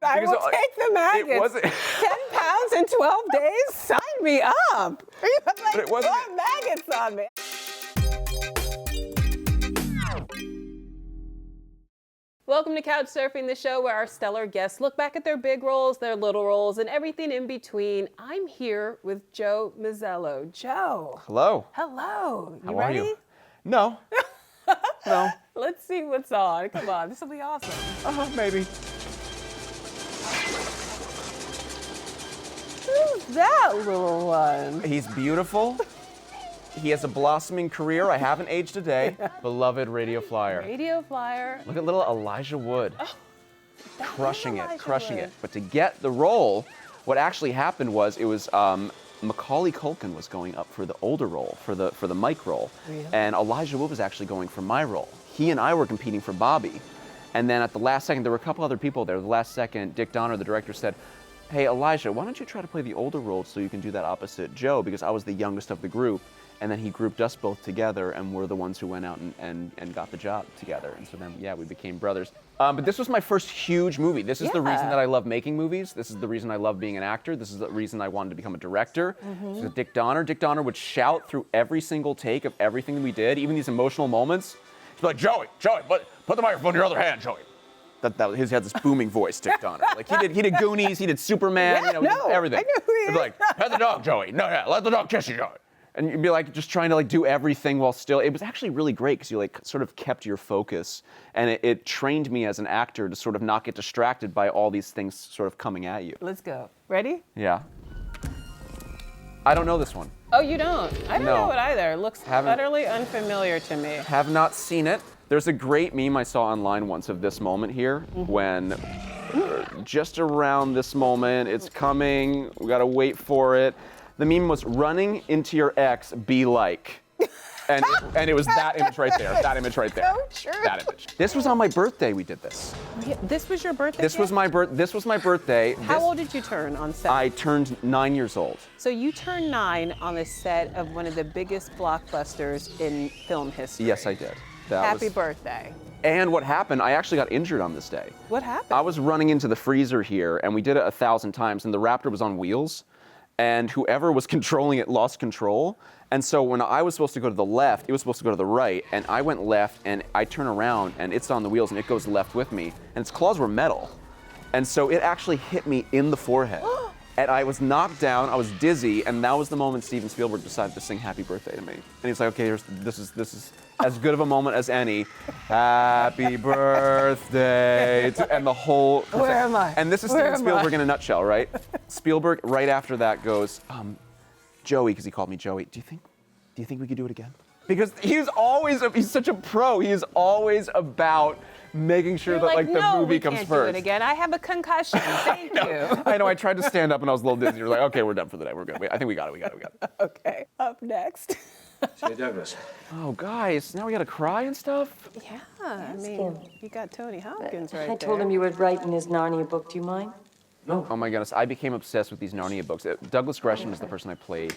I will take the maggots. It wasn't 10 pounds in 12 days? Sign me up. You have like 12 maggots on me. Welcome to Couch Surfing, the show where our stellar guests look back at their big roles, their little roles, and everything in between. I'm here with Joe Mazzello. Joe. Hello. Hello. How ready? are you? No. No. Let's see what's on. Come on, this will be awesome. Maybe. Who's that little one? He's beautiful. He has a blossoming career. I haven't aged a day. Beloved radio flyer. Radio flyer. Look at little Elijah Wood. Oh, crushing it. But to get the role, what actually happened was it was Macaulay Culkin was going up for the older role, for the Mike role. Really? And Elijah Wood was actually going for my role. He and I were competing for Bobby. And then at the last second, there were a couple other people there. The last second, Dick Donner, the director, said, "Hey, Elijah, why don't you try to play the older role so you can do that opposite Joe?" Because I was the youngest of the group. And then he grouped us both together, and we're the ones who went out and got the job together. And so then, yeah, we became brothers. But this was my first huge movie. This is the reason that I love making movies. This is the reason I love being an actor. This is the reason I wanted to become a director. This is Dick Donner. Dick Donner would shout through every single take of everything that we did, even these emotional moments. He'd be like, Joey, put the microphone in your other hand, Joey. He had this booming voice, Dick Donner. Like he did Goonies, he did Superman, he did everything. I know who he is. He'd be like, pet the dog, Joey. No, yeah, let the dog kiss you, Joey. And you'd be like just trying to like do everything while still, it was actually really great because you like sort of kept your focus, and it trained me as an actor to sort of not get distracted by all these things sort of coming at you. Let's go. Ready? Yeah. I don't know this one. Oh, you don't? I don't know it either. It looks utterly unfamiliar to me. Have not seen it. There's a great meme I saw online once of this moment here when just around this moment, it's coming, we gotta wait for it. The meme was running into your ex, be like. And it was that image right there. That image right there. So true. That image. This was on my birthday we did this. This was your birthday? This was my birthday. How old did you turn on set? I turned 9 years old. So you turned 9 on the set of one of the biggest blockbusters in film history. Yes, I did. Happy birthday. And what happened, I actually got injured on this day. What happened? I was running into the freezer here, and we did it 1,000 times, and the Raptor was on wheels. And whoever was controlling it lost control. And so when I was supposed to go to the left, it was supposed to go to the right. And I went left, and I turn around, and it's on the wheels, and it goes left with me. And its claws were metal. And so it actually hit me in the forehead. And I was knocked down, I was dizzy, and that was the moment Steven Spielberg decided to sing Happy Birthday to me. And he was like, okay, this is as good of a moment as any. Happy birthday and the whole. Where am I? And this is Steven Spielberg in a nutshell, right? Spielberg right after that goes, Joey, because he called me Joey, do you think we could do it again? Because he's such a pro. He is always about making sure that like the movie comes first. No, we can't do it again. I have a concussion. Thank you. I know. I tried to stand up and I was a little dizzy. You're like, okay, we're done for the day. We're good. I think we got it. Okay. Up next. Say Douglas. Oh, guys, now we gotta cry and stuff? Yeah, I mean, you got Tony Hopkins right there. I told him you would write in his Narnia book. Do you mind? No. Oh my goodness, I became obsessed with these Narnia books. Douglas Gresham is the person I played,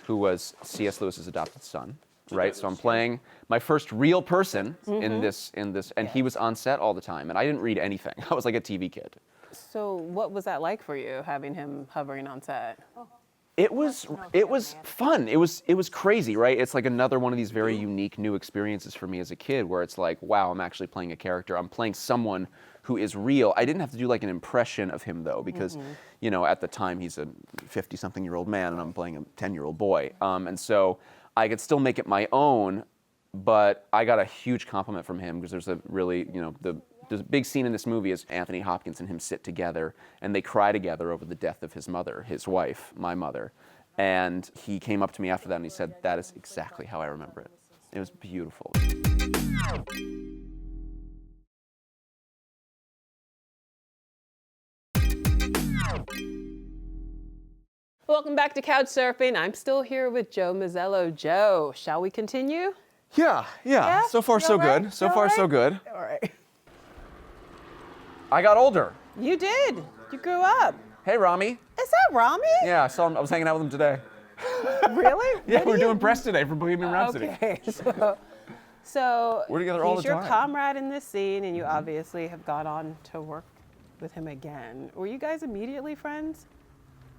who was C.S. Lewis's adopted son, right? So I'm playing my first real person in this, and he was on set all the time, and I didn't read anything. I was like a TV kid. So what was that like for you, having him hovering on set? It was fun. It was crazy, right? It's like another one of these very unique new experiences for me as a kid where it's like, wow, I'm actually playing a character. I'm playing someone who is real. I didn't have to do like an impression of him though, because, you know, at the time he's a 50-something-year-old man and I'm playing a 10-year-old boy. And so I could still make it my own, but I got a huge compliment from him because there's a really, you know, there's a big scene in this movie is Anthony Hopkins and him sit together and they cry together over the death of his mother, his wife, my mother. And he came up to me after that and he said, that is exactly how I remember it. It was beautiful. Welcome back to Couch Surfing. I'm still here with Joe Mazzello. Joe, shall we continue? Yeah. So far, so good. So far, so good. All right. I got older. You did. You grew up. Hey, Rami. Is that Rami? Yeah, I saw him. I was hanging out with him today. Really? Yeah, we were doing press today for Bohemian Rhapsody. Okay, so we're together all the time. He's your comrade in this scene, and you obviously have gone on to work with him again. Were you guys immediately friends?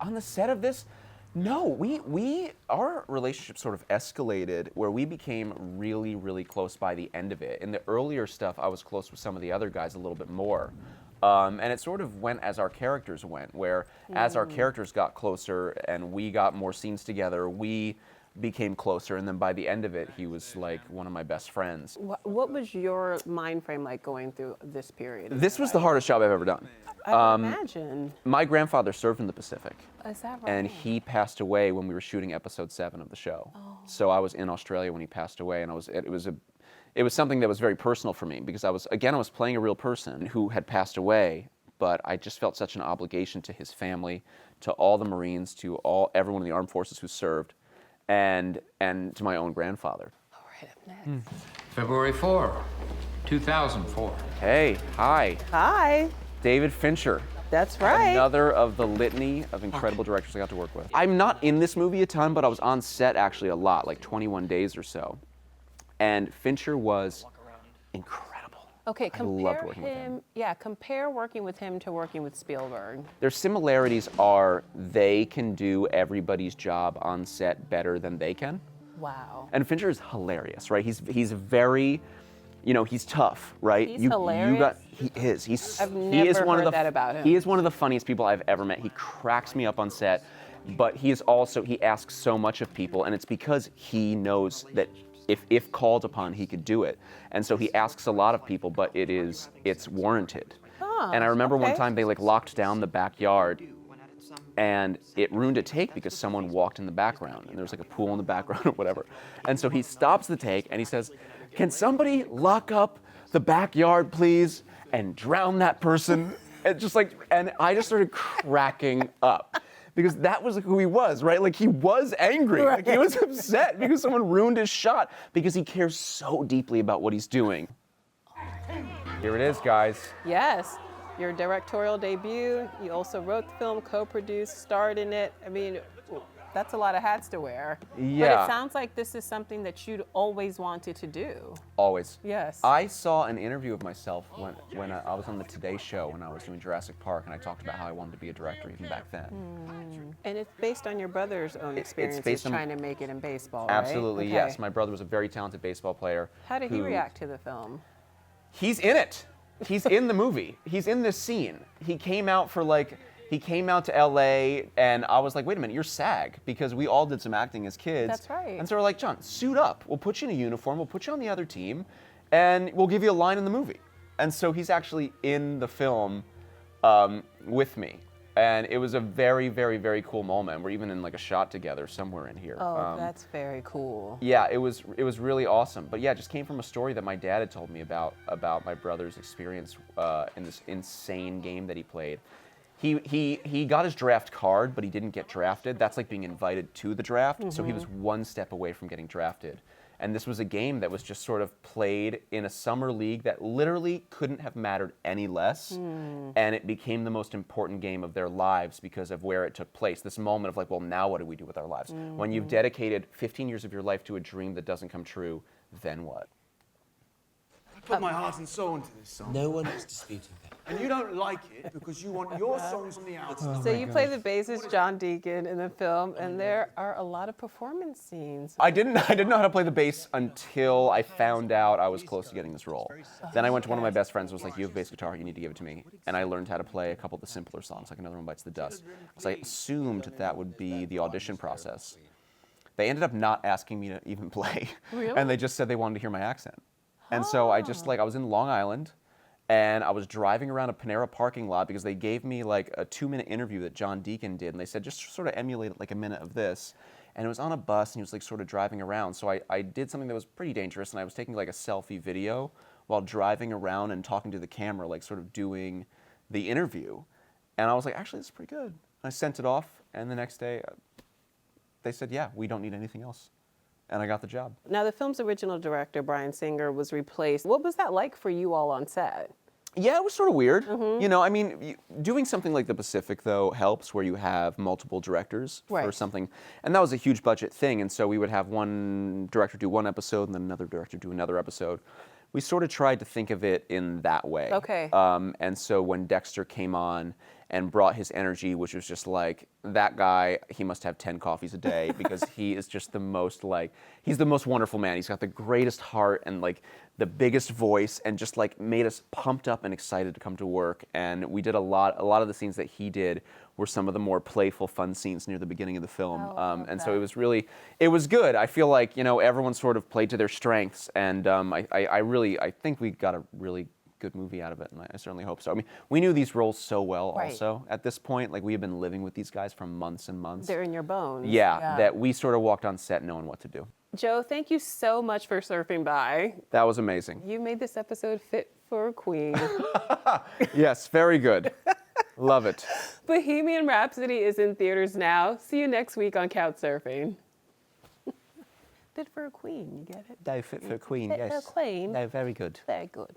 On the set of this, no, our relationship sort of escalated where we became really, really close by the end of it. In the earlier stuff, I was close with some of the other guys a little bit more. And it sort of went as our characters went, where as our characters got closer and we got more scenes together, we became closer. And then by the end of it, he was like one of my best friends. What was your mind frame like going through this period? This was the hardest job I've ever done. I can imagine. My grandfather served in the Pacific. Is that right? And he passed away when we were shooting episode 7 of the show. Oh. So I was in Australia when he passed away, and it was something that was very personal for me because I was playing a real person who had passed away, but I just felt such an obligation to his family, to all the Marines, to everyone in the armed forces who served, and to my own grandfather. All right, up next. February 4, 2004. Hey, hi, Hi. David Fincher. That's right. Another of the litany of incredible directors I got to work with. I'm not in this movie a ton, but I was on set actually a lot, like 21 days or so. And Fincher was incredible. Okay, I loved compare working with him. compare working with him to working with Spielberg. Their similarities are they can do everybody's job on set better than they can. Wow. And Fincher is hilarious, right? He's very, he's tough, right? He's hilarious? He is. I've he is never one heard of the, that about him. He is one of the funniest people I've ever met. He cracks me up on set, but he asks so much of people, and it's because he knows that if called upon, he could do it. And so he asks a lot of people, but it's warranted. And I remember one time they locked down the backyard, and it ruined a take because someone walked in the background, and there was a pool in the background or whatever. And so he stops the take and he says, "Can somebody lock up the backyard, please, and drown that person?" And I just started cracking up. Because that was who he was, right? He was angry. Right. He was upset because someone ruined his shot because he cares so deeply about what he's doing. Here it is, guys. Yes. Your directorial debut. You also wrote the film, co-produced, starred in it. I mean, that's a lot of hats to wear. Yeah. But it sounds like this is something that you'd always wanted to do. Always. Yes. I saw an interview of myself when I was on the Today Show when I was doing Jurassic Park, and I talked about how I wanted to be a director even back then. And it's based on your brother's own experiences based on- trying to make it in baseball, right? Absolutely, Okay. yes. My brother was a very talented baseball player. How did he react to the film? He's in it. He's in the movie. He's in this scene. He came out to LA, and I was like, wait a minute, you're SAG, because we all did some acting as kids. That's right. And so we're like, John, suit up. We'll put you in a uniform, we'll put you on the other team, and we'll give you a line in the movie. And so he's actually in the film with me. And it was a very, very, very cool moment. We're even in a shot together somewhere in here. Oh, that's very cool. Yeah, it was really awesome. But yeah, it just came from a story that my dad had told me about my brother's experience in this insane game that he played. He got his draft card, but he didn't get drafted. That's like being invited to the draft. So he was one step away from getting drafted. And this was a game that was just sort of played in a summer league that literally couldn't have mattered any less. And it became the most important game of their lives because of where it took place. This moment of well, now what do we do with our lives? When you've dedicated 15 years of your life to a dream that doesn't come true, then what? I put my heart and soul into this song. No one is disputing that. And you don't like it because you want your songs on the outside. So you play the bassist John Deacon in the film, and there are a lot of performance scenes. I didn't know how to play the bass until I found out I was close to getting this role. Then I went to one of my best friends and was like, you have a bass guitar, you need to give it to me. And I learned how to play a couple of the simpler songs, like Another One Bites the Dust. Because I assumed that would be the audition process. They ended up not asking me to even play. Really? And they just said they wanted to hear my accent. And so I just I was in Long Island, and I was driving around a Panera parking lot because they gave me a 2-minute interview that John Deacon did, and they said just sort of emulate a minute of this. And it was on a bus, and he was sort of driving around. So I did something that was pretty dangerous, and I was taking a selfie video while driving around and talking to the camera, sort of doing the interview. And I was like, actually, this is pretty good. And I sent it off, and the next day they said, yeah, we don't need anything else. And I got the job. Now, the film's original director, Bryan Singer, was replaced. What was that like for you all on set? Yeah, it was sort of weird. Doing something like The Pacific, though, helps where you have multiple directors for Right. something. And that was a huge budget thing. And so we would have one director do one episode and then another director do another episode. we sort of tried to think of it in that way. Okay. And so when Dexter came on and brought his energy, which was just like, that guy, he must have 10 coffees a day because he is just the most like, he's the most wonderful man. He's got the greatest heart and like the biggest voice, and just like made us pumped up and excited to come to work. And we did a lot of the scenes that he did were some of the more playful, fun scenes near the beginning of the film. And so it was good. I feel like, everyone sort of played to their strengths, and I think we got a really good movie out of it, and I certainly hope so. I mean, we knew these roles so well also at this point. Like, we had been living with these guys for months and months. They're in your bones. Yeah, that we sort of walked on set knowing what to do. Joe, thank you so much for surfing by. That was amazing. You made this episode fit for a queen. Yes, very good. Love it. Bohemian Rhapsody is in theaters now. See you next week on Couch Surfing. Fit for a queen, you get it? No, fit for a queen, Fit for a yes. queen. No, very good. Very good.